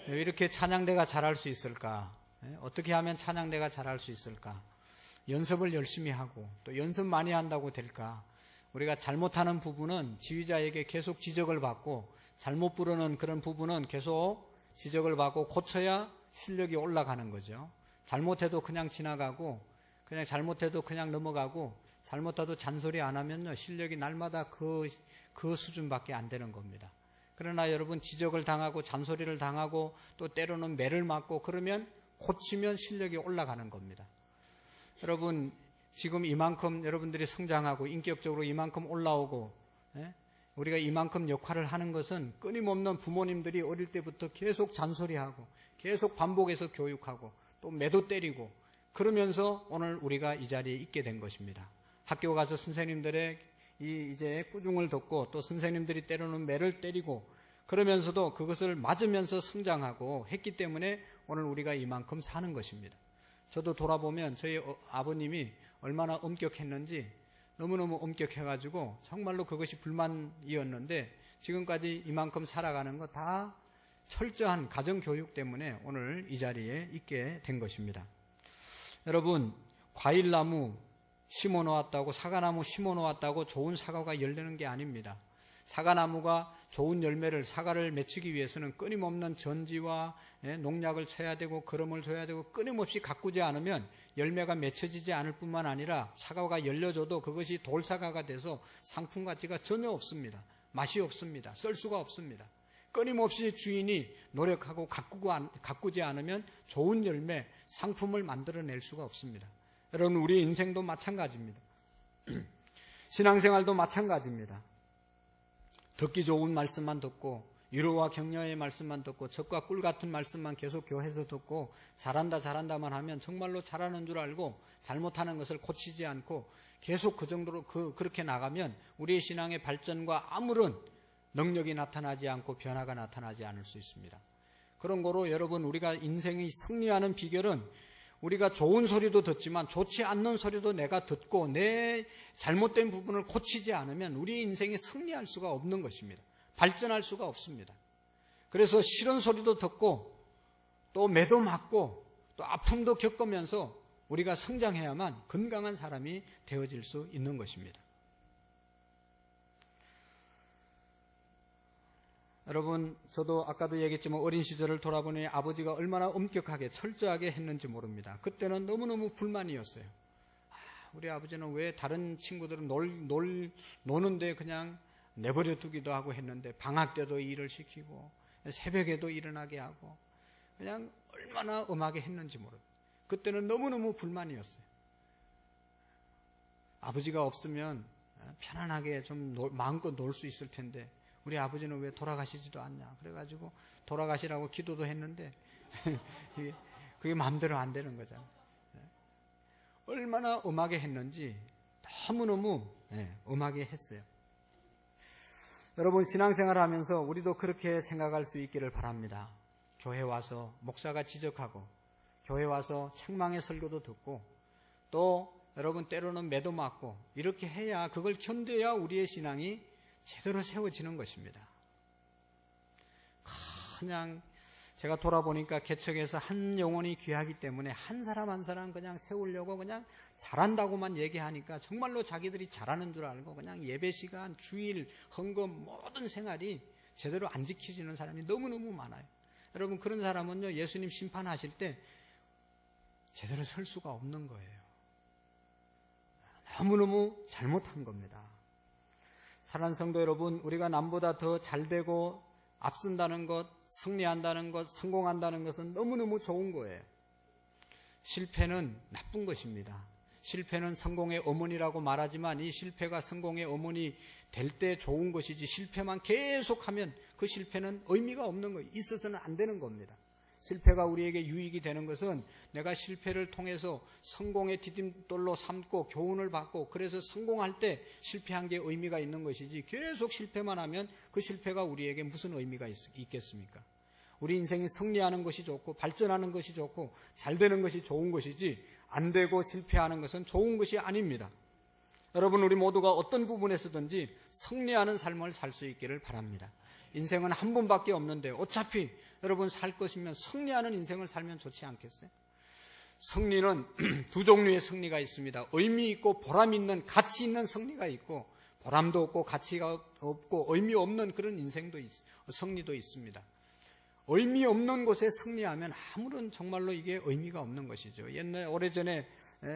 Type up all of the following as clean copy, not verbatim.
왜 이렇게 찬양대가 잘할 수 있을까? 어떻게 하면 찬양대가 잘할 수 있을까? 연습을 열심히 하고 또 연습 많이 한다고 될까? 우리가 잘못하는 부분은 지휘자에게 계속 지적을 받고 잘못 부르는 그런 부분은 계속 지적을 받고 고쳐야 실력이 올라가는 거죠. 잘못해도 그냥 지나가고 그냥 잘못해도 그냥 넘어가고 잘못해도 잔소리 안 하면요 실력이 날마다 그 수준밖에 안 되는 겁니다. 그러나 여러분 지적을 당하고 잔소리를 당하고 또 때로는 매를 맞고 그러면 고치면 실력이 올라가는 겁니다. 여러분 지금 이만큼 여러분들이 성장하고 인격적으로 이만큼 올라오고 우리가 이만큼 역할을 하는 것은 끊임없는 부모님들이 어릴 때부터 계속 잔소리하고 계속 반복해서 교육하고 또 매도 때리고 그러면서 오늘 우리가 이 자리에 있게 된 것입니다. 학교 가서 선생님들의 이제 꾸중을 듣고 또 선생님들이 때로는 매를 때리고 그러면서도 그것을 맞으면서 성장하고 했기 때문에 오늘 우리가 이만큼 사는 것입니다. 저도 돌아보면 저희 아버님이 얼마나 엄격했는지 너무너무 엄격해가지고 정말로 그것이 불만이었는데 지금까지 이만큼 살아가는 거 다 철저한 가정교육 때문에 오늘 이 자리에 있게 된 것입니다. 여러분 과일나무 심어놓았다고 사과나무 심어놓았다고 좋은 사과가 열리는 게 아닙니다. 사과나무가 좋은 열매를 사과를 맺히기 위해서는 끊임없는 전지와 농약을 쳐야 되고 거름을 줘야 되고 끊임없이 가꾸지 않으면 열매가 맺혀지지 않을 뿐만 아니라 사과가 열려줘도 그것이 돌사과가 돼서 상품 가치가 전혀 없습니다. 맛이 없습니다. 쓸 수가 없습니다. 끊임없이 주인이 노력하고 가꾸지 않으면 좋은 열매, 상품을 만들어낼 수가 없습니다. 여러분 우리 인생도 마찬가지입니다. 신앙생활도 마찬가지입니다. 듣기 좋은 말씀만 듣고 위로와 격려의 말씀만 듣고 젖과 꿀 같은 말씀만 계속 교회에서 듣고 잘한다만 하면 정말로 잘하는 줄 알고 잘못하는 것을 고치지 않고 계속 그 정도로 그렇게 나가면 우리의 신앙의 발전과 아무런 능력이 나타나지 않고 변화가 나타나지 않을 수 있습니다. 그런 거로 여러분 우리가 인생이 승리하는 비결은 우리가 좋은 소리도 듣지만 좋지 않는 소리도 내가 듣고 내 잘못된 부분을 고치지 않으면 우리 인생이 승리할 수가 없는 것입니다. 발전할 수가 없습니다. 그래서 싫은 소리도 듣고 또 매도 맞고 또 아픔도 겪으면서 우리가 성장해야만 건강한 사람이 되어질 수 있는 것입니다. 여러분 저도 아까도 얘기했지만 어린 시절을 돌아보니 아버지가 얼마나 엄격하게 철저하게 했는지 모릅니다. 그때는 너무너무 불만이었어요. 우리 아버지는 왜 다른 친구들은 노는데 그냥 내버려 두기도 하고 했는데 방학 때도 일을 시키고 새벽에도 일어나게 하고 그냥 얼마나 엄하게 했는지 모릅니다. 그때는 너무너무 불만이었어요. 아버지가 없으면 편안하게 좀 마음껏 놀 수 있을 텐데 우리 아버지는 왜 돌아가시지도 않냐. 그래가지고 돌아가시라고 기도도 했는데 그게 마음대로 안 되는 거잖아요. 얼마나 엄하게 했는지 너무너무 엄하게 했어요. 여러분 신앙생활을 하면서 우리도 그렇게 생각할 수 있기를 바랍니다. 교회 와서 목사가 지적하고 교회 와서 책망의 설교도 듣고 또 여러분 때로는 매도 맞고 이렇게 해야 그걸 견뎌야 우리의 신앙이 제대로 세워지는 것입니다. 그냥 제가 돌아보니까 개척에서 한 영혼이 귀하기 때문에 한 사람 한 사람 그냥 세우려고 그냥 잘한다고만 얘기하니까 정말로 자기들이 잘하는 줄 알고 그냥 예배 시간, 주일, 헌금 모든 생활이 제대로 안 지켜지는 사람이 너무너무 많아요. 여러분 그런 사람은요 예수님 심판하실 때 제대로 설 수가 없는 거예요. 너무너무 잘못한 겁니다. 사랑하는 성도 여러분, 우리가 남보다 더 잘되고 앞선다는 것, 승리한다는 것, 성공한다는 것은 너무너무 좋은 거예요. 실패는 나쁜 것입니다. 실패는 성공의 어머니라고 말하지만 이 실패가 성공의 어머니 될 때 좋은 것이지 실패만 계속하면 그 실패는 의미가 없는 거예요. 있어서는 안 되는 겁니다. 실패가 우리에게 유익이 되는 것은 내가 실패를 통해서 성공의 디딤돌로 삼고 교훈을 받고 그래서 성공할 때 실패한 게 의미가 있는 것이지 계속 실패만 하면 그 실패가 우리에게 무슨 의미가 있겠습니까? 우리 인생이 승리하는 것이 좋고 발전하는 것이 좋고 잘 되는 것이 좋은 것이지 안 되고 실패하는 것은 좋은 것이 아닙니다. 여러분 우리 모두가 어떤 부분에서든지 승리하는 삶을 살 수 있기를 바랍니다. 인생은 한 번밖에 없는데 어차피 여러분 살 것이면 승리하는 인생을 살면 좋지 않겠어요? 승리는 두 종류의 승리가 있습니다. 의미 있고 보람 있는, 가치 있는 승리가 있고, 보람도 없고 가치가 없고 의미 없는 그런 인생도 승리도 있습니다. 의미 없는 곳에 승리하면 아무런 정말로 이게 의미가 없는 것이죠. 오래전에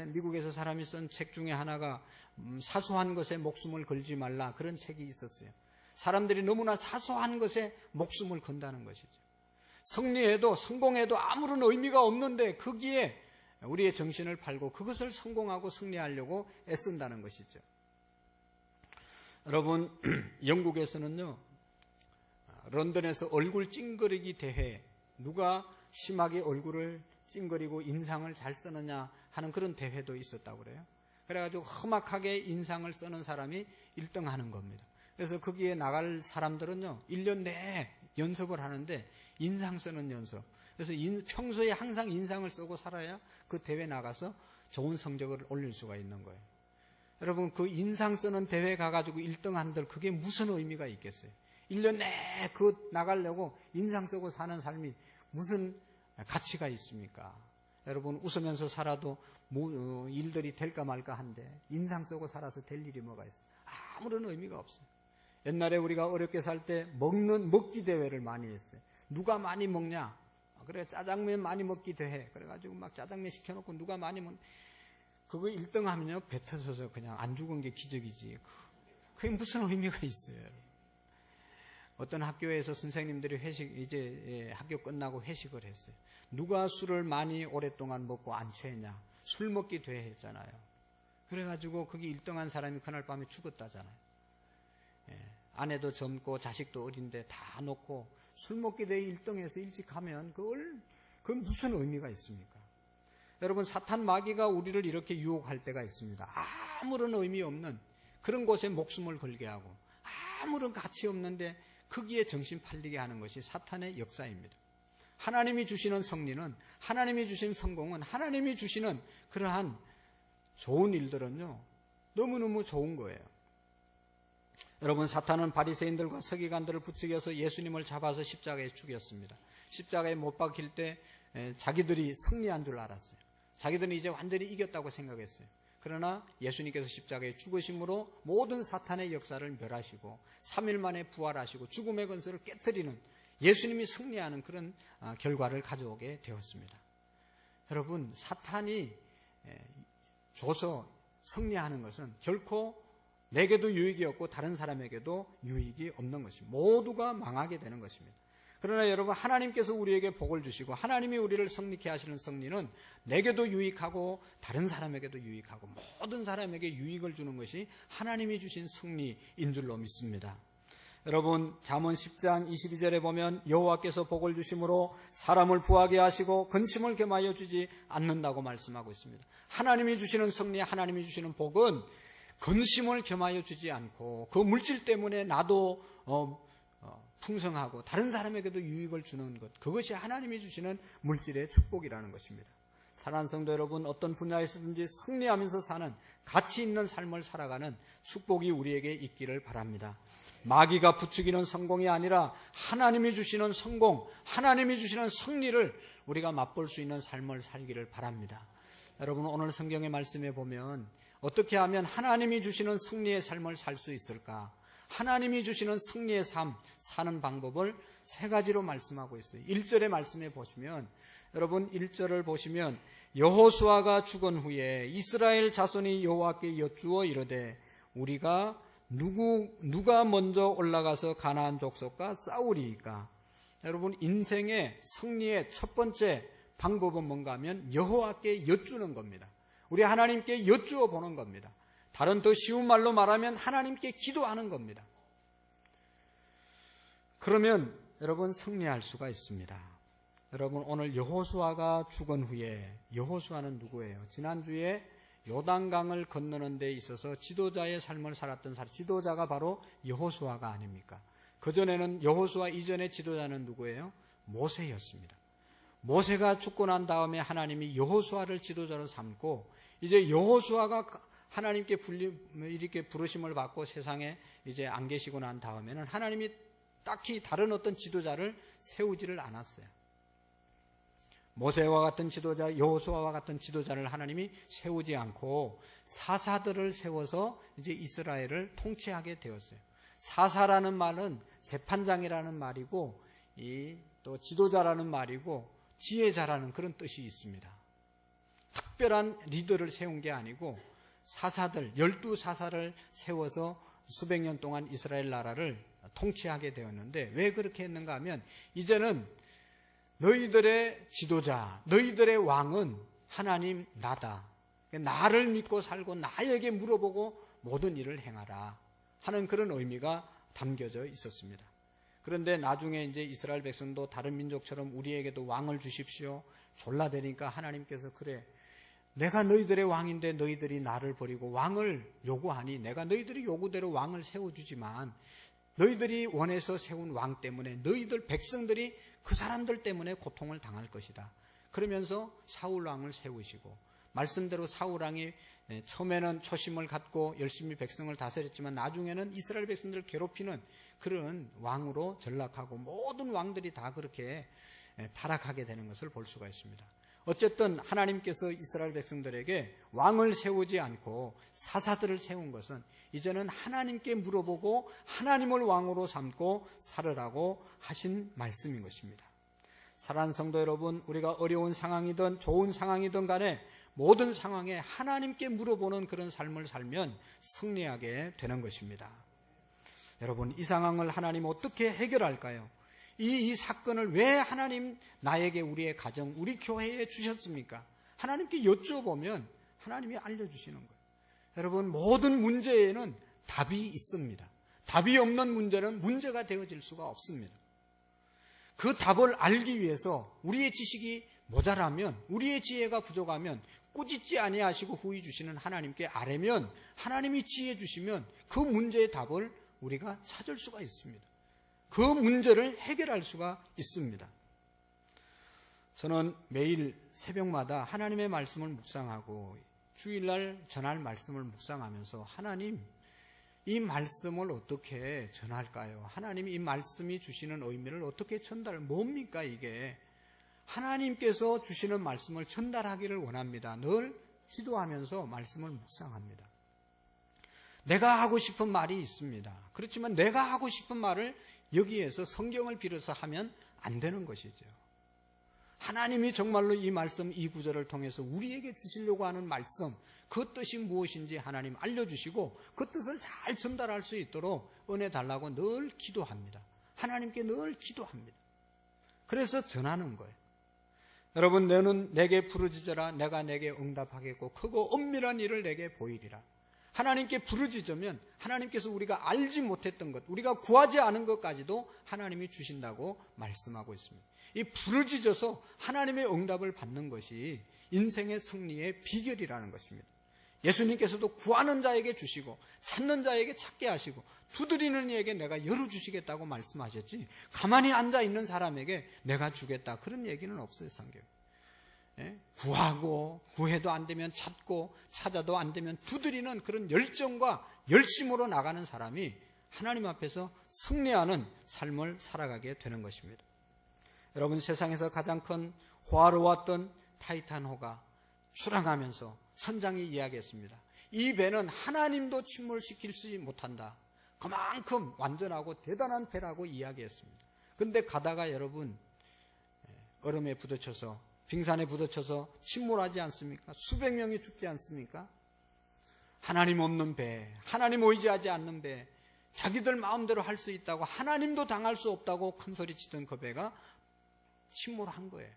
미국에서 사람이 쓴 책 중에 하나가 사소한 것에 목숨을 걸지 말라, 그런 책이 있었어요. 사람들이 너무나 사소한 것에 목숨을 건다는 것이죠. 승리해도 성공해도 아무런 의미가 없는데 거기에 우리의 정신을 팔고 그것을 성공하고 승리하려고 애쓴다는 것이죠. 여러분, 영국에서는요, 런던에서 얼굴 찡그리기 대회, 누가 심하게 얼굴을 찡그리고 인상을 잘 쓰느냐 하는 그런 대회도 있었다고 그래요. 그래가지고 험악하게 인상을 쓰는 사람이 1등 하는 겁니다. 그래서 거기에 나갈 사람들은요, 1년 내에 연습을 하는데 인상 쓰는 연습. 그래서 평소에 항상 인상을 쓰고 살아야 그 대회 나가서 좋은 성적을 올릴 수가 있는 거예요. 여러분, 그 인상 쓰는 대회 가가지고 1등 한들 그게 무슨 의미가 있겠어요? 1년 내에 그 나가려고 인상 쓰고 사는 삶이 무슨 가치가 있습니까? 여러분, 웃으면서 살아도 일들이 될까 말까 한데 인상 쓰고 살아서 될 일이 뭐가 있어요? 아무런 의미가 없어요. 옛날에 우리가 어렵게 살 때 먹기 대회를 많이 했어요. 누가 많이 먹냐? 그래, 짜장면 많이 먹기 대회. 그래가지고 막 짜장면 시켜놓고 누가 많이 그거 1등 하면요, 배 터져서 그냥 안 죽은 게 기적이지. 그게 무슨 의미가 있어요? 어떤 학교에서 선생님들이 이제 학교 끝나고 회식을 했어요. 누가 술을 많이 오랫동안 먹고 안 취했냐? 술 먹기 대회 했잖아요. 그래가지고 거기 1등한 사람이 그날 밤에 죽었다잖아요. 아내도 젊고 자식도 어린데 다 놓고 술 먹기 대회 1등해서 일찍 하면 그건 무슨 의미가 있습니까? 여러분, 사탄 마귀가 우리를 이렇게 유혹할 때가 있습니다. 아무런 의미 없는 그런 곳에 목숨을 걸게 하고 아무런 가치 없는데 거기에 정신 팔리게 하는 것이 사탄의 역사입니다. 하나님이 주시는 승리는, 하나님이 주신 성공은, 하나님이 주시는 그러한 좋은 일들은요, 너무너무 좋은 거예요. 여러분, 사탄은 바리새인들과 서기관들을 부추겨서 예수님을 잡아서 십자가에 죽였습니다. 십자가에 못 박힐 때 자기들이 승리한 줄 알았어요. 자기들은 이제 완전히 이겼다고 생각했어요. 그러나 예수님께서 십자가에 죽으심으로 모든 사탄의 역사를 멸하시고 3일 만에 부활하시고 죽음의 권세를 깨뜨리는, 예수님이 승리하는 그런 결과를 가져오게 되었습니다. 여러분, 사탄이 줘서 승리하는 것은 결코 내게도 유익이 없고 다른 사람에게도 유익이 없는 것입니다. 모두가 망하게 되는 것입니다. 그러나 여러분, 하나님께서 우리에게 복을 주시고 하나님이 우리를 승리케 하시는 승리는 내게도 유익하고 다른 사람에게도 유익하고 모든 사람에게 유익을 주는 것이 하나님이 주신 승리인 줄로 믿습니다. 여러분, 잠언 10장 22절에 보면 여호와께서 복을 주심으로 사람을 부하게 하시고 근심을 겸하여 주지 않는다고 말씀하고 있습니다. 하나님이 주시는 승리, 하나님이 주시는 복은 근심을 겸하여 주지 않고 그 물질 때문에 나도 풍성하고 다른 사람에게도 유익을 주는 것, 그것이 하나님이 주시는 물질의 축복이라는 것입니다. 사랑하는 성도 여러분, 어떤 분야에서든지 승리하면서 사는 가치 있는 삶을 살아가는 축복이 우리에게 있기를 바랍니다. 마귀가 부추기는 성공이 아니라 하나님이 주시는 성공, 하나님이 주시는 승리를 우리가 맛볼 수 있는 삶을 살기를 바랍니다. 여러분, 오늘 성경의 말씀에 보면 어떻게 하면 하나님이 주시는 승리의 삶을 살 수 있을까? 하나님이 주시는 승리의 삶 사는 방법을 3가지로 말씀하고 있어요. 1절의 말씀에 보시면, 여러분 1절을 보시면 여호수아가 죽은 후에 이스라엘 자손이 여호와께 여쭈어 이르되 우리가 누가 먼저 올라가서 가나안 족속과 싸우리이까? 여러분, 인생의 승리의 첫 번째 방법은 뭔가 하면 여호와께 여쭈는 겁니다. 우리 하나님께 여쭈어 보는 겁니다. 다른 더 쉬운 말로 말하면 하나님께 기도하는 겁니다. 그러면 여러분 승리할 수가 있습니다. 여러분, 오늘 여호수아가 죽은 후에, 여호수아는 누구예요? 지난주에 요단강을 건너는 데 있어서 지도자의 삶을 살았던 사람, 지도자가 바로 여호수아가 아닙니까? 그전에는 여호수아 이전의 지도자는 누구예요? 모세였습니다. 모세가 죽고 난 다음에 하나님이 여호수아를 지도자로 삼고 이제 여호수아가 하나님께 이렇게 부르심을 받고 세상에 이제 안 계시고 난 다음에는 하나님이 딱히 다른 어떤 지도자를 세우지를 않았어요. 모세와 같은 지도자, 여호수아와 같은 지도자를 하나님이 세우지 않고 사사들을 세워서 이제 이스라엘을 통치하게 되었어요. 사사라는 말은 재판장이라는 말이고, 또 지도자라는 말이고, 지혜자라는 그런 뜻이 있습니다. 특별한 리더를 세운 게 아니고 사사들, 12사사를 세워서 수백 년 동안 이스라엘 나라를 통치하게 되었는데, 왜 그렇게 했는가 하면 이제는 너희들의 지도자, 너희들의 왕은 하나님 나다. 나를 믿고 살고 나에게 물어보고 모든 일을 행하라 하는 그런 의미가 담겨져 있었습니다. 그런데 나중에 이제 이스라엘 백성도 다른 민족처럼 우리에게도 왕을 주십시오. 졸라대니까 하나님께서 그래, 내가 너희들의 왕인데 너희들이 나를 버리고 왕을 요구하니 내가 너희들이 요구대로 왕을 세워주지만 너희들이 원해서 세운 왕 때문에 너희들 백성들이 그 사람들 때문에 고통을 당할 것이다. 그러면서 사울 왕을 세우시고, 말씀대로 사울 왕이 처음에는 초심을 갖고 열심히 백성을 다스렸지만 나중에는 이스라엘 백성들을 괴롭히는 그런 왕으로 전락하고 모든 왕들이 다 그렇게 타락하게 되는 것을 볼 수가 있습니다. 어쨌든 하나님께서 이스라엘 백성들에게 왕을 세우지 않고 사사들을 세운 것은 이제는 하나님께 물어보고 하나님을 왕으로 삼고 살으라고 하신 말씀인 것입니다. 사랑하는 성도 여러분, 우리가 어려운 상황이든 좋은 상황이든 간에 모든 상황에 하나님께 물어보는 그런 삶을 살면 승리하게 되는 것입니다. 여러분, 이 상황을 하나님 어떻게 해결할까요? 이 사건을 왜 하나님 나에게, 우리의 가정, 우리 교회에 주셨습니까? 하나님께 여쭤보면 하나님이 알려주시는 거예요. 여러분, 모든 문제에는 답이 있습니다. 답이 없는 문제는 문제가 되어질 수가 없습니다. 그 답을 알기 위해서 우리의 지식이 모자라면, 우리의 지혜가 부족하면 꾸짖지 아니하시고 후히 주시는 하나님께 아뢰면 하나님이 지혜 주시면 그 문제의 답을 우리가 찾을 수가 있습니다. 그 문제를 해결할 수가 있습니다. 저는 매일 새벽마다 하나님의 말씀을 묵상하고 주일날 전할 말씀을 묵상하면서 하나님, 이 말씀을 어떻게 전할까요? 하나님, 이 말씀이 주시는 의미를 어떻게 뭡니까 이게? 하나님께서 주시는 말씀을 전달하기를 원합니다. 늘 기도하면서 말씀을 묵상합니다. 내가 하고 싶은 말이 있습니다. 그렇지만 내가 하고 싶은 말을 여기에서 성경을 빌어서 하면 안 되는 것이죠. 하나님이 정말로 이 말씀, 이 구절을 통해서 우리에게 주시려고 하는 말씀, 그 뜻이 무엇인지 하나님 알려주시고 그 뜻을 잘 전달할 수 있도록 은혜 달라고 늘 기도합니다. 하나님께 늘 기도합니다. 그래서 전하는 거예요. 여러분, 너는 내게 부르짖어라. 내가 내게 응답하겠고 크고 엄밀한 일을 내게 보이리라. 하나님께 부르짖으면 하나님께서 우리가 알지 못했던 것, 우리가 구하지 않은 것까지도 하나님이 주신다고 말씀하고 있습니다. 이 부르짖어서 하나님의 응답을 받는 것이 인생의 승리의 비결이라는 것입니다. 예수님께서도 구하는 자에게 주시고 찾는 자에게 찾게 하시고 두드리는 이에게 내가 열어주시겠다고 말씀하셨지, 가만히 앉아있는 사람에게 내가 주겠다, 그런 얘기는 없어요, 성경에. 구하고 구해도 안 되면 찾고 찾아도 안 되면 두드리는 그런 열정과 열심으로 나가는 사람이 하나님 앞에서 승리하는 삶을 살아가게 되는 것입니다. 여러분, 세상에서 가장 큰 호화로웠던 타이탄호가 출항하면서 선장이 이야기했습니다. 이 배는 하나님도 침몰시키지 못한다. 그만큼 완전하고 대단한 배라고 이야기했습니다. 그런데 가다가 여러분, 얼음에 부딪혀서, 빙산에 부딪혀서 침몰하지 않습니까? 수백 명이 죽지 않습니까? 하나님 없는 배, 하나님 의지하지 않는 배, 자기들 마음대로 할 수 있다고, 하나님도 당할 수 없다고 큰소리 치던 그 배가 침몰한 거예요.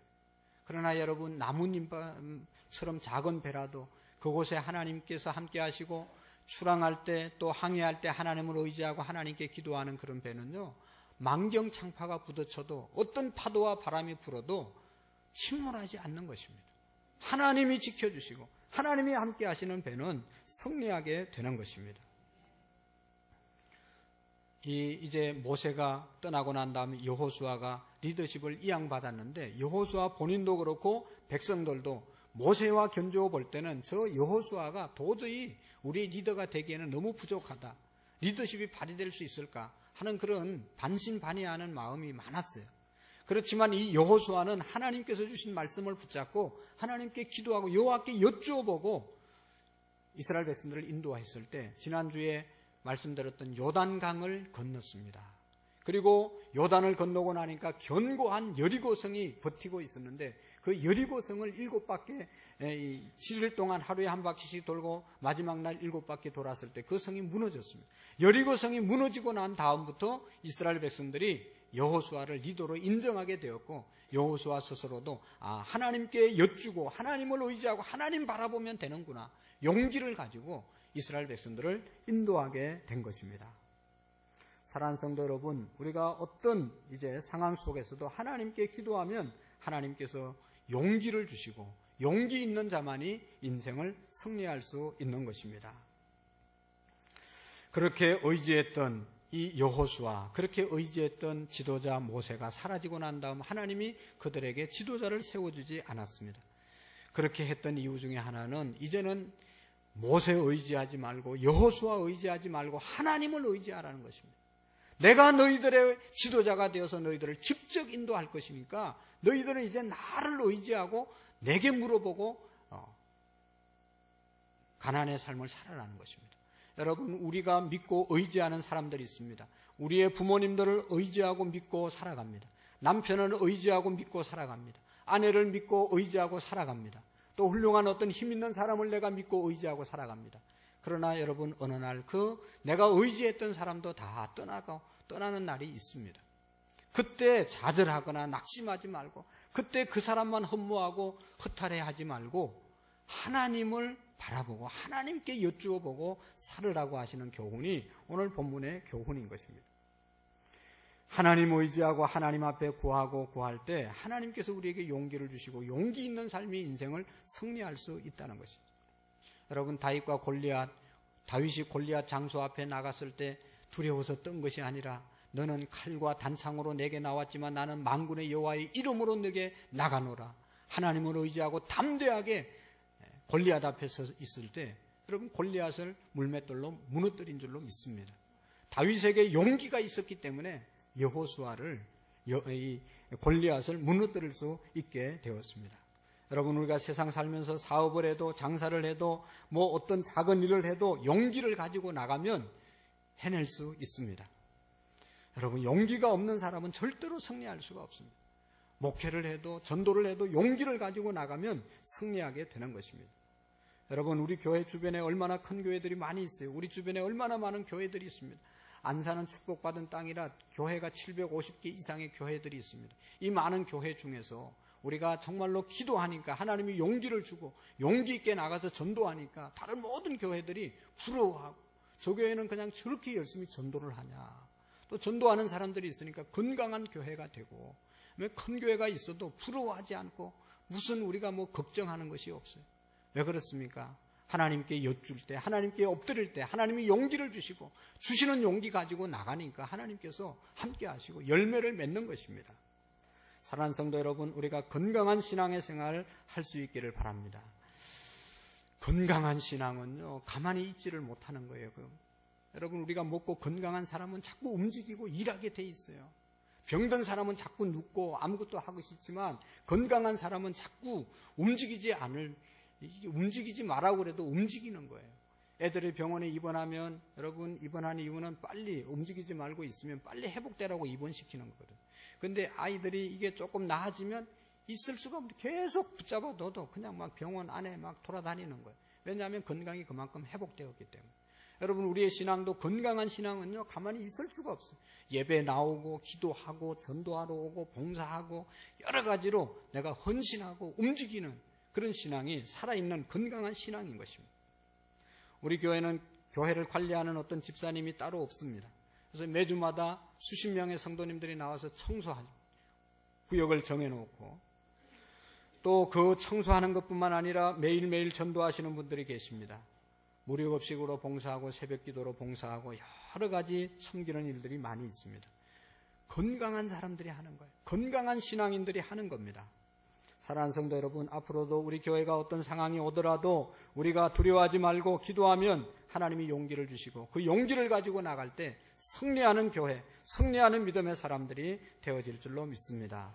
그러나 여러분, 나뭇잎처럼 작은 배라도 그곳에 하나님께서 함께 하시고 출항할 때 또 항해할 때 하나님을 의지하고 하나님께 기도하는 그런 배는요, 만경창파가 부딪혀도 어떤 파도와 바람이 불어도 침몰하지 않는 것입니다. 하나님이 지켜주시고 하나님이 함께 하시는 배는 승리하게 되는 것입니다. 이제 모세가 떠나고 난 다음에 여호수아가 리더십을 이양받았는데, 여호수아 본인도 그렇고 백성들도 모세와 견주어 볼 때는 저 여호수아가 도저히 우리 리더가 되기에는 너무 부족하다. 리더십이 발휘될 수 있을까? 하는 그런 반신반의하는 마음이 많았어요. 그렇지만 이 여호수아는 하나님께서 주신 말씀을 붙잡고 하나님께 기도하고 여호와께 여쭈어보고 이스라엘 백성들을 인도했을 때 지난주에 말씀드렸던 요단강을 건넜습니다. 그리고 요단을 건너고 나니까 견고한 여리고성이 버티고 있었는데 그 여리고성을 7바퀴 7일 동안 하루에 한 바퀴씩 돌고 마지막 날 7바퀴 돌았을 때 그 성이 무너졌습니다. 여리고성이 무너지고 난 다음부터 이스라엘 백성들이 여호수아를 리더로 인정하게 되었고 여호수아 스스로도 하나님께 여쭈고 하나님을 의지하고 하나님 바라보면 되는구나 용기를 가지고 이스라엘 백성들을 인도하게 된 것입니다. 사랑하는 성도 여러분, 우리가 어떤 이제 상황 속에서도 하나님께 기도하면 하나님께서 용기를 주시고 용기 있는 자만이 인생을 승리할 수 있는 것입니다. 그렇게 의지했던 이 여호수아, 그렇게 의지했던 지도자 모세가 사라지고 난 다음 하나님이 그들에게 지도자를 세워주지 않았습니다. 그렇게 했던 이유 중에 하나는 이제는 모세 의지하지 말고 여호수아 의지하지 말고 하나님을 의지하라는 것입니다. 내가 너희들의 지도자가 되어서 너희들을 직접 인도할 것이니까 너희들은 이제 나를 의지하고 내게 물어보고 가난의 삶을 살아라는 것입니다. 여러분, 우리가 믿고 의지하는 사람들이 있습니다. 우리의 부모님들을 의지하고 믿고 살아갑니다. 남편을 의지하고 믿고 살아갑니다. 아내를 믿고 의지하고 살아갑니다. 또 훌륭한 어떤 힘 있는 사람을 내가 믿고 의지하고 살아갑니다. 그러나 여러분, 어느 날 내가 의지했던 사람도 다 떠나는 날이 있습니다. 그때 좌절하거나 낙심하지 말고 그때 그 사람만 흠모하고 허탈해하지 말고 하나님을 바라보고 하나님께 여쭈어보고 살으라고 하시는 교훈이 오늘 본문의 교훈인 것입니다. 하나님 의지하고 하나님 앞에 구하고 구할 때 하나님께서 우리에게 용기를 주시고 용기 있는 삶이 인생을 승리할 수 있다는 것입니다. 여러분, 다윗이 골리앗 장소 앞에 나갔을 때 두려워서 뜬 것이 아니라 너는 칼과 단창으로 내게 나왔지만 나는 만군의 여호와의 이름으로 내게 나가노라. 하나님을 의지하고 담대하게 골리앗 앞에 서 있을 때 여러분, 골리앗을 물맷돌로 무너뜨린 줄로 믿습니다. 다윗에게 용기가 있었기 때문에 여호수아를 골리앗을 무너뜨릴 수 있게 되었습니다. 여러분, 우리가 세상 살면서 사업을 해도 장사를 해도 뭐 어떤 작은 일을 해도 용기를 가지고 나가면 해낼 수 있습니다. 여러분, 용기가 없는 사람은 절대로 승리할 수가 없습니다. 목회를 해도 전도를 해도 용기를 가지고 나가면 승리하게 되는 것입니다. 여러분, 우리 교회 주변에 얼마나 큰 교회들이 많이 있어요. 우리 주변에 얼마나 많은 교회들이 있습니다. 안산은 축복받은 땅이라 교회가 750개 이상의 교회들이 있습니다. 이 많은 교회 중에서 우리가 정말로 기도하니까 하나님이 용기를 주고 용기 있게 나가서 전도하니까 다른 모든 교회들이 부러워하고 저 교회는 그냥 저렇게 열심히 전도를 하냐. 또 전도하는 사람들이 있으니까 건강한 교회가 되고 큰 교회가 있어도 부러워하지 않고 무슨 우리가 걱정하는 것이 없어요. 왜 그렇습니까? 하나님께 여쭐 때, 하나님께 엎드릴 때 하나님이 용기를 주시고 주시는 용기 가지고 나가니까 하나님께서 함께 하시고 열매를 맺는 것입니다. 사랑하는 성도 여러분, 우리가 건강한 신앙의 생활을 할 수 있기를 바랍니다. 건강한 신앙은요, 가만히 있지를 못하는 거예요. 여러분, 우리가 먹고 건강한 사람은 자꾸 움직이고 일하게 돼 있어요. 병든 사람은 자꾸 눕고 아무것도 하고 싶지만 건강한 사람은 자꾸 움직이지 말라고 그래도 움직이는 거예요. 애들이 병원에 입원하면 여러분, 입원한 이유는 빨리 움직이지 말고 있으면 빨리 회복되라고 입원시키는 거거든요. 근데 아이들이 이게 조금 나아지면 있을 수가 없는데 계속 붙잡아 둬도 그냥 막 병원 안에 막 돌아다니는 거예요. 왜냐하면 건강이 그만큼 회복되었기 때문에. 여러분, 우리의 신앙도 건강한 신앙은요, 가만히 있을 수가 없어요. 예배 나오고 기도하고 전도하러 오고 봉사하고 여러 가지로 내가 헌신하고 움직이는 그런 신앙이 살아있는 건강한 신앙인 것입니다. 우리 교회는 교회를 관리하는 어떤 집사님이 따로 없습니다. 그래서 매주마다 수십 명의 성도님들이 나와서 청소하죠. 구역을 정해놓고 또 그 청소하는 것뿐만 아니라 매일매일 전도하시는 분들이 계십니다. 무료급식으로 봉사하고 새벽기도로 봉사하고 여러 가지 섬기는 일들이 많이 있습니다. 건강한 사람들이 하는 거예요. 건강한 신앙인들이 하는 겁니다. 사랑하는 성도 여러분, 앞으로도 우리 교회가 어떤 상황이 오더라도 우리가 두려워하지 말고 기도하면 하나님이 용기를 주시고 그 용기를 가지고 나갈 때 승리하는 교회, 승리하는 믿음의 사람들이 되어질 줄로 믿습니다.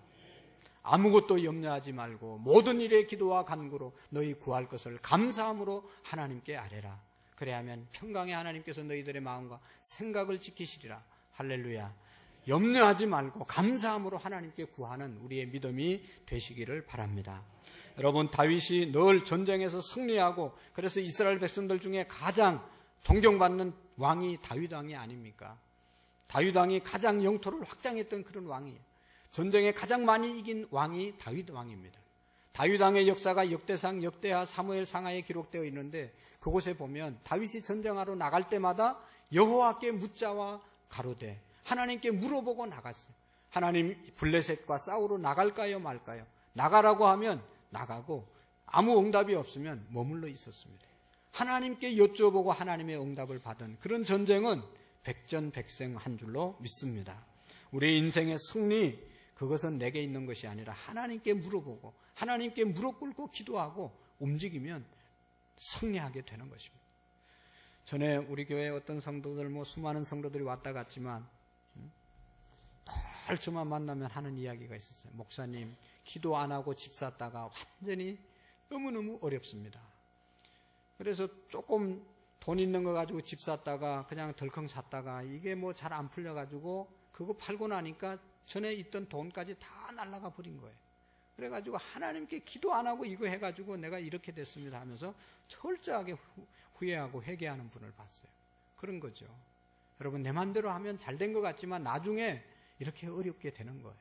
아무것도 염려하지 말고 모든 일에 기도와 간구로 너희 구할 것을 감사함으로 하나님께 아뢰라. 그래야면 평강의 하나님께서 너희들의 마음과 생각을 지키시리라. 할렐루야. 염려하지 말고 감사함으로 하나님께 구하는 우리의 믿음이 되시기를 바랍니다. 여러분, 다윗이 늘 전쟁에서 승리하고 그래서 이스라엘 백성들 중에 가장 존경받는 왕이 다윗 왕이 아닙니까? 다윗 왕이 가장 영토를 확장했던 그런 왕이에요. 전쟁에 가장 많이 이긴 왕이 다윗 왕입니다. 다윗 왕의 역사가 역대상, 역대하, 사무엘 상하에 기록되어 있는데 그곳에 보면 다윗이 전쟁하러 나갈 때마다 여호와께 묻자와 가로되 하나님께 물어보고 나갔어요. 하나님, 블레셋과 싸우러 나갈까요 말까요? 나가라고 하면 나가고 아무 응답이 없으면 머물러 있었습니다. 하나님께 여쭤보고 하나님의 응답을 받은 그런 전쟁은 백전백승한 줄로 믿습니다. 우리의 인생의 승리, 그것은 내게 있는 것이 아니라 하나님께 물어보고 하나님께 무릎 꿇고 기도하고 움직이면 승리하게 되는 것입니다. 전에 우리 교회에 어떤 성도들, 수많은 성도들이 왔다 갔지만 늘 저만 만나면 하는 이야기가 있었어요. 목사님, 기도 안 하고 집 샀다가 완전히 너무너무 어렵습니다. 그래서 조금 돈 있는 거 가지고 집 샀다가 그냥 덜컹 샀다가 이게 잘 안 풀려가지고 그거 팔고 나니까 전에 있던 돈까지 다 날아가 버린 거예요. 그래가지고 하나님께 기도 안 하고 이거 해가지고 내가 이렇게 됐습니다 하면서 철저하게 후회하고 회개하는 분을 봤어요. 그런 거죠. 여러분, 내 맘대로 하면 잘 된 것 같지만 나중에 이렇게 어렵게 되는 거예요.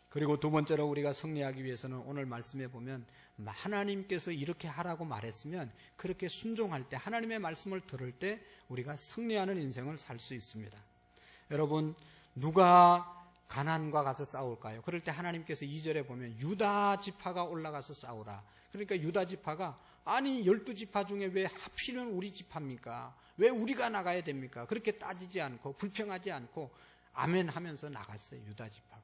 그리고 두 번째로 우리가 승리하기 위해서는 오늘 말씀에 보면 하나님께서 이렇게 하라고 말했으면 그렇게 순종할 때, 하나님의 말씀을 들을 때 우리가 승리하는 인생을 살 수 있습니다. 여러분, 누가 가나안과 가서 싸울까요? 그럴 때 하나님께서 2절에 보면 유다 지파가 올라가서 싸우라. 그러니까 유다 지파가 아니 12지파 중에 왜 하필은 우리 지파입니까? 왜 우리가 나가야 됩니까? 그렇게 따지지 않고 불평하지 않고 아멘 하면서 나갔어요. 유다 지파가.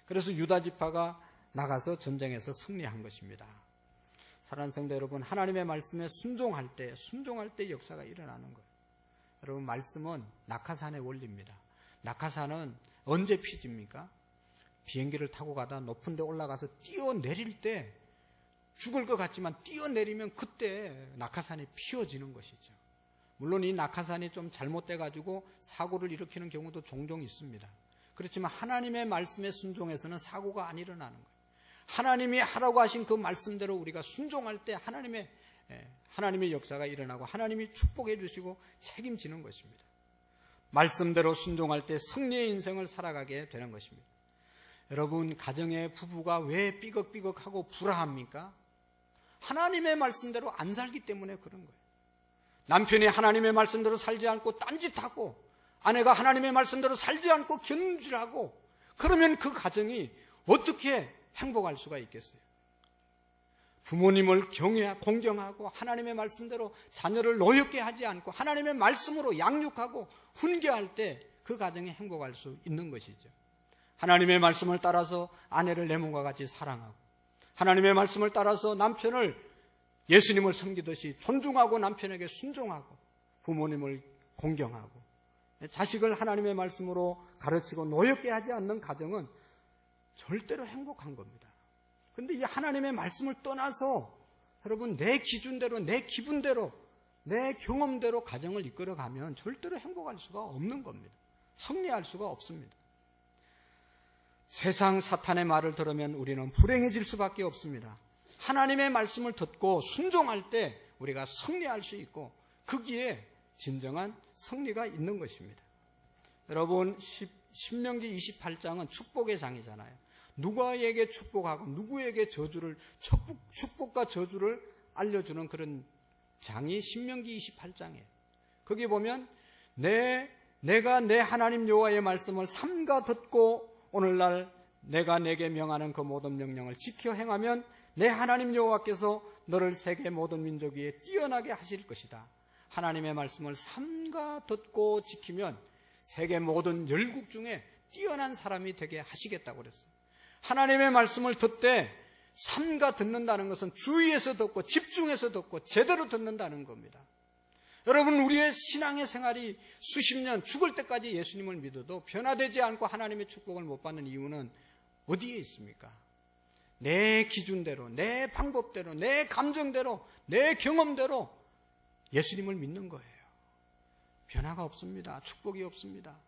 그래서 유다 지파가 나가서 전쟁에서 승리한 것입니다. 사랑하는 성도 여러분, 하나님의 말씀에 순종할 때 역사가 일어나는 거예요. 여러분, 말씀은 낙하산의 원리입니다. 낙하산은 언제 피집니까? 비행기를 타고 가다 높은 데 올라가서 뛰어내릴 때 죽을 것 같지만 뛰어내리면 그때 낙하산이 피어지는 것이죠. 물론 이 낙하산이 좀 잘못돼가지고 사고를 일으키는 경우도 종종 있습니다. 그렇지만 하나님의 말씀에 순종해서는 사고가 안 일어나는 거예요. 하나님이 하라고 하신 그 말씀대로 우리가 순종할 때 하나님의 역사가 일어나고 하나님이 축복해 주시고 책임지는 것입니다. 말씀대로 순종할 때 승리의 인생을 살아가게 되는 것입니다. 여러분, 가정의 부부가 왜 삐걱삐걱하고 불화합니까? 하나님의 말씀대로 안 살기 때문에 그런 거예요. 남편이 하나님의 말씀대로 살지 않고 딴짓하고 아내가 하나님의 말씀대로 살지 않고 견질하고 그러면 그 가정이 어떻게 행복할 수가 있겠어요? 부모님을 공경하고 하나님의 말씀대로 자녀를 노엽게 하지 않고 하나님의 말씀으로 양육하고 훈계할 때 그 가정이 행복할 수 있는 것이죠. 하나님의 말씀을 따라서 아내를 내 몸과 같이 사랑하고 하나님의 말씀을 따라서 남편을 예수님을 섬기듯이 존중하고 남편에게 순종하고 부모님을 공경하고 자식을 하나님의 말씀으로 가르치고 노엽게 하지 않는 가정은 절대로 행복한 겁니다. 그런데 이 하나님의 말씀을 떠나서 여러분 내 기준대로 내 기분대로 내 경험대로 가정을 이끌어가면 절대로 행복할 수가 없는 겁니다. 승리할 수가 없습니다. 세상 사탄의 말을 들으면 우리는 불행해질 수밖에 없습니다. 하나님의 말씀을 듣고 순종할 때 우리가 승리할 수 있고 거기에 진정한 승리가 있는 것입니다. 여러분, 신명기 28장은 축복의 장이잖아요. 누구에게 축복하고 누구에게 축복과 저주를 알려주는 그런 장이 신명기 28장이에요. 거기 보면 내가 내 하나님 여호와의 말씀을 삼가 듣고 오늘날 내가 내게 명하는 그 모든 명령을 지켜 행하면 내 하나님 여호와께서 너를 세계 모든 민족 위에 뛰어나게 하실 것이다. 하나님의 말씀을 삼가 듣고 지키면 세계 모든 열국 중에 뛰어난 사람이 되게 하시겠다고 그랬어요. 하나님의 말씀을 듣되 삼가 듣는다는 것은 주의해서 듣고 집중해서 듣고 제대로 듣는다는 겁니다. 여러분, 우리의 신앙의 생활이 수십 년 죽을 때까지 예수님을 믿어도 변화되지 않고 하나님의 축복을 못 받는 이유는 어디에 있습니까? 내 기준대로, 내 방법대로, 내 감정대로, 내 경험대로 예수님을 믿는 거예요. 변화가 없습니다. 축복이 없습니다.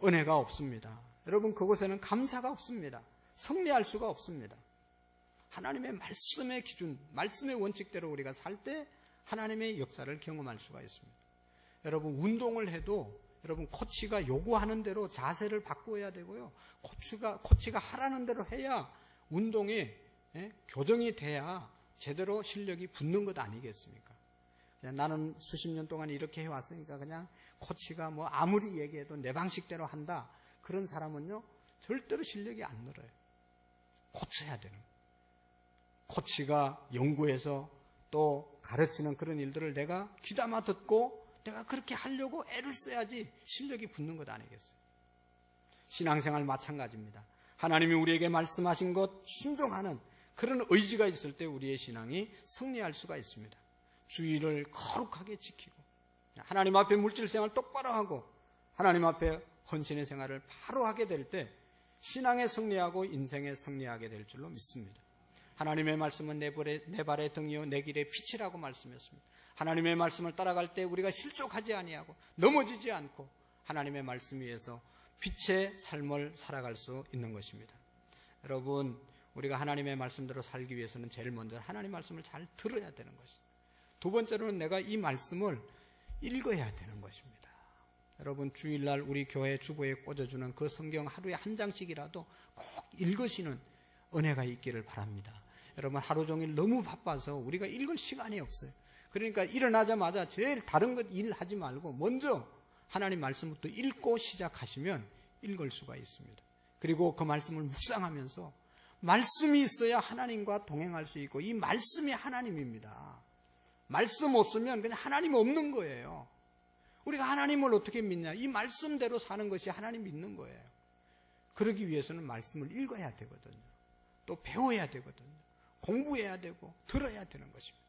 은혜가 없습니다. 여러분, 그곳에는 감사가 없습니다. 승리할 수가 없습니다. 하나님의 말씀의 기준, 말씀의 원칙대로 우리가 살 때 하나님의 역사를 경험할 수가 있습니다. 여러분, 운동을 해도 여러분, 코치가 요구하는 대로 자세를 바꾸어야 되고요. 코치가 하라는 대로 해야 운동에 교정이 돼야 제대로 실력이 붙는 것 아니겠습니까? 그냥 나는 수십 년 동안 이렇게 해왔으니까 그냥 코치가 뭐 아무리 얘기해도 내 방식대로 한다. 그런 사람은요, 절대로 실력이 안 늘어요. 고쳐야 되는 거예요. 코치가 연구해서 또 가르치는 그런 일들을 내가 귀담아 듣고 내가 그렇게 하려고 애를 써야지 실력이 붙는 것 아니겠어요? 신앙생활 마찬가지입니다. 하나님이 우리에게 말씀하신 것 순종하는 그런 의지가 있을 때 우리의 신앙이 승리할 수가 있습니다. 주의를 거룩하게 지키고 하나님 앞에 물질생활 똑바로 하고 하나님 앞에 헌신의 생활을 바로 하게 될 때 신앙에 승리하고 인생에 승리하게 될 줄로 믿습니다. 하나님의 말씀은 내 발의 등이요 내 길의 빛이라고 말씀했습니다. 하나님의 말씀을 따라갈 때 우리가 실족하지 아니하고 넘어지지 않고 하나님의 말씀 위에서 빛의 삶을 살아갈 수 있는 것입니다. 여러분, 우리가 하나님의 말씀대로 살기 위해서는 제일 먼저 하나님의 말씀을 잘 들어야 되는 것입니다. 두 번째로는 내가 이 말씀을 읽어야 되는 것입니다. 여러분, 주일날 우리 교회 주보에 꽂아주는 그 성경 하루에 한 장씩이라도 꼭 읽으시는 은혜가 있기를 바랍니다. 여러분, 하루 종일 너무 바빠서 우리가 읽을 시간이 없어요. 그러니까 일어나자마자 제일 다른 것 일하지 말고 먼저 하나님 말씀부터 읽고 시작하시면 읽을 수가 있습니다. 그리고 그 말씀을 묵상하면서 말씀이 있어야 하나님과 동행할 수 있고 이 말씀이 하나님입니다. 말씀 없으면 그냥 하나님 없는 거예요. 우리가 하나님을 어떻게 믿냐? 이 말씀대로 사는 것이 하나님 믿는 거예요. 그러기 위해서는 말씀을 읽어야 되거든요. 또 배워야 되거든요. 공부해야 되고 들어야 되는 것입니다.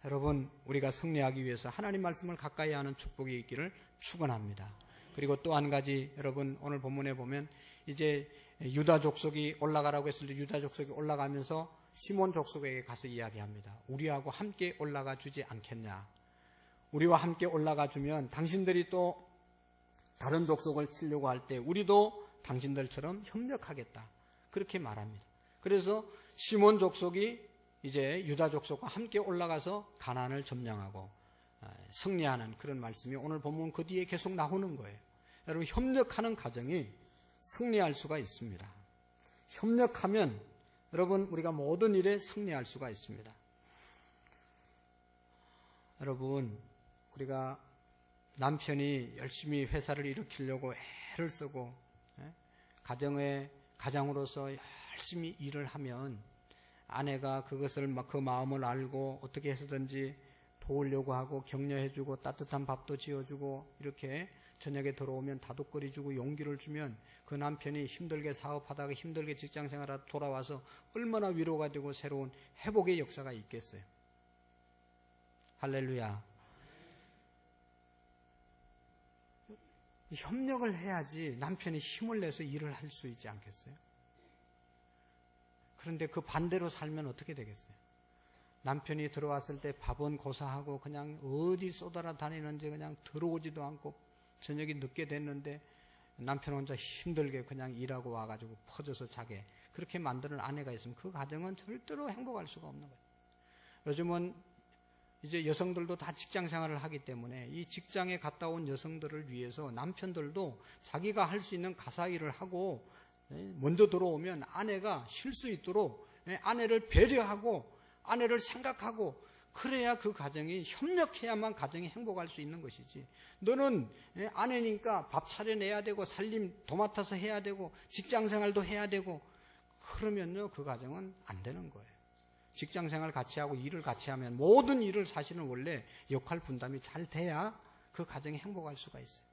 여러분, 우리가 승리하기 위해서 하나님 말씀을 가까이 하는 축복이 있기를 축원합니다. 그리고 또 한 가지, 여러분 오늘 본문에 보면 이제 유다 족속이 올라가라고 했을 때 유다 족속이 올라가면서 시몬 족속에게 가서 이야기합니다. 우리하고 함께 올라가 주지 않겠냐? 우리와 함께 올라가 주면 당신들이 또 다른 족속을 치려고 할 때 우리도 당신들처럼 협력하겠다. 그렇게 말합니다. 그래서 시몬 족속이 이제 유다 족속과 함께 올라가서 가나안을 점령하고 승리하는 그런 말씀이 오늘 본문 그 뒤에 계속 나오는 거예요. 여러분, 협력하는 과정이 승리할 수가 있습니다. 협력하면 여러분, 우리가 모든 일에 승리할 수가 있습니다. 여러분, 우리가 남편이 열심히 회사를 일으키려고 애를 쓰고 가장으로서 열심히 일을 하면 아내가 그것을 그 마음을 알고 어떻게 해서든지 도우려고 하고 격려해주고 따뜻한 밥도 지어주고 이렇게 저녁에 들어오면 다독거려주고 용기를 주면 그 남편이 힘들게 사업하다가 힘들게 직장생활하다 돌아와서 얼마나 위로가 되고 새로운 회복의 역사가 있겠어요. 할렐루야. 협력을 해야지 남편이 힘을 내서 일을 할 수 있지 않겠어요? 그런데 그 반대로 살면 어떻게 되겠어요? 남편이 들어왔을 때 밥은 고사하고 그냥 어디 쏘달아다니는지 그냥 들어오지도 않고 저녁이 늦게 됐는데 남편 혼자 힘들게 그냥 일하고 와가지고 퍼져서 자게 그렇게 만드는 아내가 있으면 그 가정은 절대로 행복할 수가 없는 거예요. 요즘은 이제 여성들도 다 직장 생활을 하기 때문에 이 직장에 갔다 온 여성들을 위해서 남편들도 자기가 할 수 있는 가사 일을 하고 먼저 들어오면 아내가 쉴 수 있도록 아내를 배려하고 아내를 생각하고 그래야 그 가정이 협력해야만 가정이 행복할 수 있는 것이지. 너는 아내니까 밥 차려내야 되고 살림 도맡아서 해야 되고 직장생활도 해야 되고 그러면요 그 가정은 안 되는 거예요. 직장생활 같이 하고 일을 같이 하면 모든 일을 사실은 원래 역할 분담이 잘 돼야 그 가정이 행복할 수가 있어요.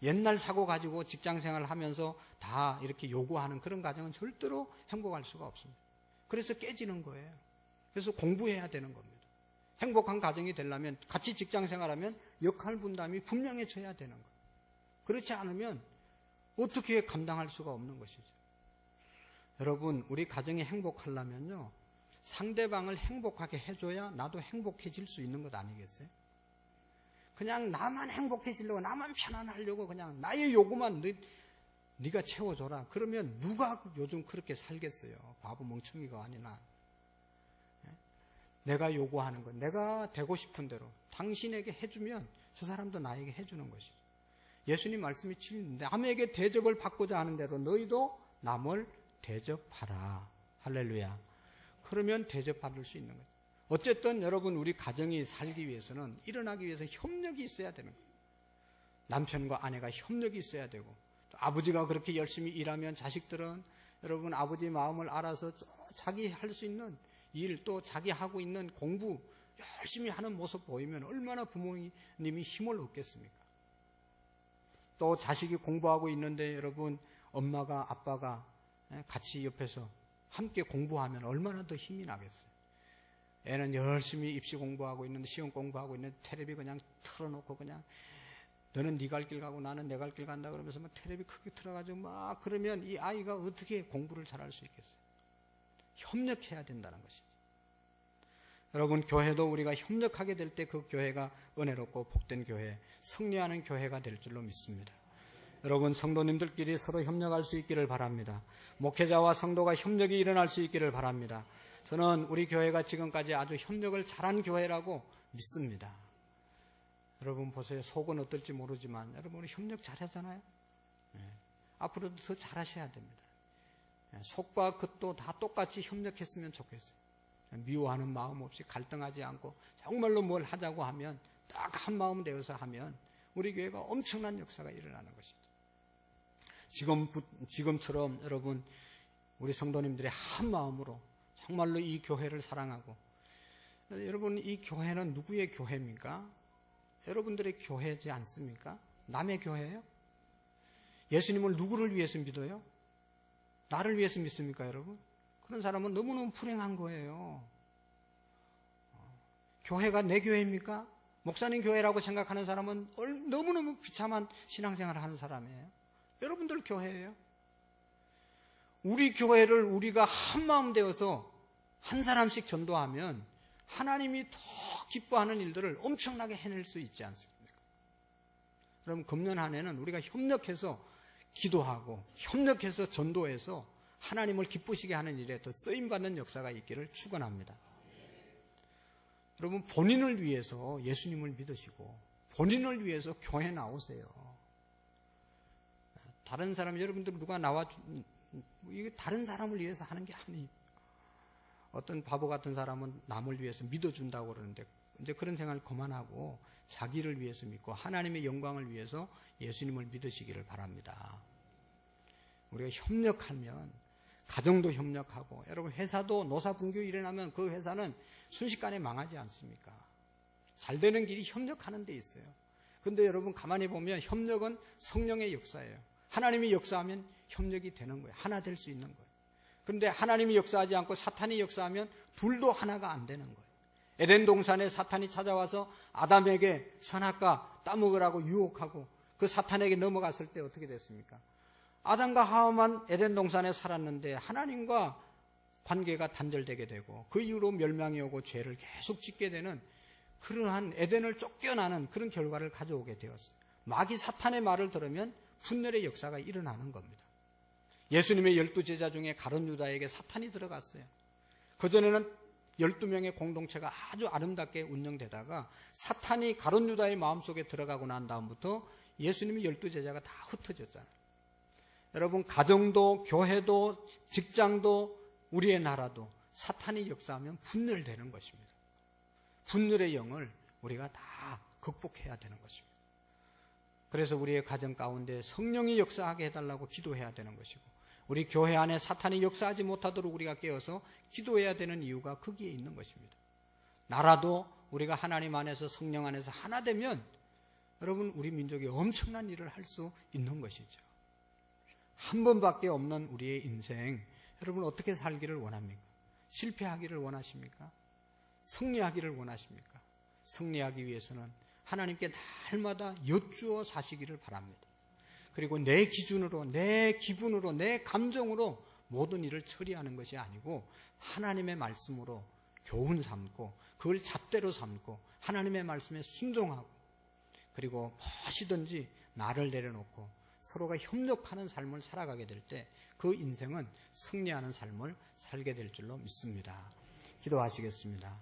옛날 사고 가지고 직장생활을 하면서 다 이렇게 요구하는 그런 가정은 절대로 행복할 수가 없습니다. 그래서 깨지는 거예요. 그래서 공부해야 되는 겁니다. 행복한 가정이 되려면, 같이 직장 생활하면 역할 분담이 분명해져야 되는 거예요. 그렇지 않으면 어떻게 감당할 수가 없는 것이죠. 여러분, 우리 가정이 행복하려면요, 상대방을 행복하게 해줘야 나도 행복해질 수 있는 것 아니겠어요? 그냥 나만 행복해지려고, 나만 편안하려고 그냥 나의 요구만 네가 채워줘라. 그러면 누가 요즘 그렇게 살겠어요? 바보 멍청이가 아니나. 내가 요구하는 것, 내가 되고 싶은 대로 당신에게 해주면 저 사람도 나에게 해주는 것이죠. 예수님 말씀이 남에게 대접을 받고자 하는 대로 너희도 남을 대접하라. 할렐루야. 그러면 대접받을 수 있는 거예요. 어쨌든 여러분, 우리 가정이 살기 위해서는, 일어나기 위해서 협력이 있어야 되는 거예요. 남편과 아내가 협력이 있어야 되고, 또 아버지가 그렇게 열심히 일하면 자식들은 여러분 아버지 마음을 알아서 자기 할 수 있는 일, 또 자기 하고 있는 공부 열심히 하는 모습 보이면 얼마나 부모님이 힘을 얻겠습니까? 또 자식이 공부하고 있는데 여러분 엄마가 아빠가 같이 옆에서 함께 공부하면 얼마나 더 힘이 나겠어요. 애는 열심히 입시 공부하고 있는데, 시험 공부하고 있는데 텔레비 그냥 틀어놓고 그냥 너는 네 갈 길 가고 나는 내 갈 길 간다 그러면서 막 텔레비 크게 틀어가지고 막 그러면 이 아이가 어떻게 공부를 잘할 수 있겠어요? 협력해야 된다는 것이죠. 여러분, 교회도 우리가 협력하게 될 때 그 교회가 은혜롭고 복된 교회, 승리하는 교회가 될 줄로 믿습니다. 여러분, 성도님들끼리 서로 협력할 수 있기를 바랍니다. 목회자와 성도가 협력이 일어날 수 있기를 바랍니다. 저는 우리 교회가 지금까지 아주 협력을 잘한 교회라고 믿습니다. 여러분 보세요. 속은 어떨지 모르지만 여러분 우리 협력 잘하잖아요. 앞으로도 더 잘하셔야 됩니다. 속과 겉도 다 똑같이 협력했으면 좋겠어요. 미워하는 마음 없이, 갈등하지 않고 정말로 뭘 하자고 하면 딱 한 마음 되어서 하면 우리 교회가 엄청난 역사가 일어나는 것이죠. 지금처럼 여러분 우리 성도님들의 한 마음으로 정말로 이 교회를 사랑하고, 여러분 이 교회는 누구의 교회입니까? 여러분들의 교회지 않습니까? 남의 교회예요? 예수님을 누구를 위해서 믿어요? 나를 위해서 믿습니까, 여러분? 그런 사람은 너무너무 불행한 거예요. 교회가 내 교회입니까? 목사님 교회라고 생각하는 사람은 너무너무 비참한 신앙생활을 하는 사람이에요. 여러분들 교회예요. 우리 교회를 우리가 한마음 되어서 한 사람씩 전도하면 하나님이 더 기뻐하는 일들을 엄청나게 해낼 수 있지 않습니까? 그럼 금년 한 해는 우리가 협력해서 기도하고 협력해서 전도해서 하나님을 기쁘시게 하는 일에 더 쓰임받는 역사가 있기를 축원합니다. 여러분, 본인을 위해서 예수님을 믿으시고 본인을 위해서 교회 나오세요. 다른 사람, 여러분들 누가 이게 다른 사람을 위해서 하는 게 아니에요. 어떤 바보 같은 사람은 남을 위해서 믿어준다고 그러는데 이제 그런 생각을 그만하고 자기를 위해서 믿고 하나님의 영광을 위해서 예수님을 믿으시기를 바랍니다. 우리가 협력하면 가정도 협력하고, 여러분 회사도 노사분규 일어나면 그 회사는 순식간에 망하지 않습니까? 잘 되는 길이 협력하는 데 있어요. 그런데 여러분 가만히 보면 협력은 성령의 역사예요. 하나님이 역사하면 협력이 되는 거예요. 하나 될 수 있는 거예요. 그런데 하나님이 역사하지 않고 사탄이 역사하면 둘도 하나가 안 되는 거예요. 에덴 동산에 사탄이 찾아와서 아담에게 선악과 따먹으라고 유혹하고 그 사탄에게 넘어갔을 때 어떻게 됐습니까? 아담과 하와만 에덴 동산에 살았는데 하나님과 관계가 단절되게 되고 그 이후로 멸망이 오고 죄를 계속 짓게 되는 그러한 에덴을 쫓겨나는 그런 결과를 가져오게 되었어요. 마귀 사탄의 말을 들으면 분열의 역사가 일어나는 겁니다. 예수님의 12제자 중에 가룟 유다에게 사탄이 들어갔어요. 그전에는 12명의 공동체가 아주 아름답게 운영되다가 사탄이 가룟 유다의 마음속에 들어가고 난 다음부터 예수님의 12제자가 다 흩어졌잖아요. 여러분, 가정도 교회도 직장도 우리의 나라도 사탄이 역사하면 분열되는 것입니다. 분열의 영을 우리가 다 극복해야 되는 것입니다. 그래서 우리의 가정 가운데 성령이 역사하게 해달라고 기도해야 되는 것이고, 우리 교회 안에 사탄이 역사하지 못하도록 우리가 깨어서 기도해야 되는 이유가 거기에 있는 것입니다. 나라도 우리가 하나님 안에서 성령 안에서 하나 되면 여러분 우리 민족이 엄청난 일을 할 수 있는 것이죠. 한 번밖에 없는 우리의 인생, 여러분 어떻게 살기를 원합니까? 실패하기를 원하십니까? 승리하기를 원하십니까? 승리하기 위해서는 하나님께 날마다 여쭈어 사시기를 바랍니다. 그리고 내 기준으로, 내 기분으로, 내 감정으로 모든 일을 처리하는 것이 아니고 하나님의 말씀으로 교훈 삼고 그걸 잣대로 삼고 하나님의 말씀에 순종하고 그리고 무엇이든지 나를 내려놓고 서로가 협력하는 삶을 살아가게 될 때 그 인생은 승리하는 삶을 살게 될 줄로 믿습니다. 기도하시겠습니다.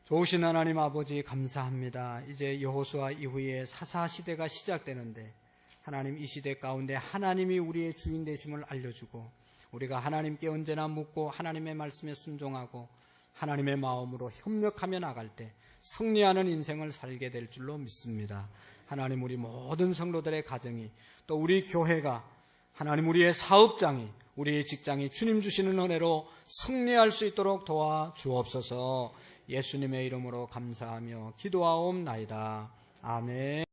좋으신 하나님 아버지 감사합니다. 이제 여호수아 이후에 사사시대가 시작되는데 하나님 이 시대 가운데 하나님이 우리의 주인 되심을 알려주고 우리가 하나님께 언제나 묻고 하나님의 말씀에 순종하고 하나님의 마음으로 협력하며 나갈 때 승리하는 인생을 살게 될 줄로 믿습니다. 하나님 우리 모든 성도들의 가정이 또 우리 교회가 하나님 우리의 사업장이 우리의 직장이 주님 주시는 은혜로 승리할 수 있도록 도와주옵소서. 예수님의 이름으로 감사하며 기도하옵나이다. 아멘.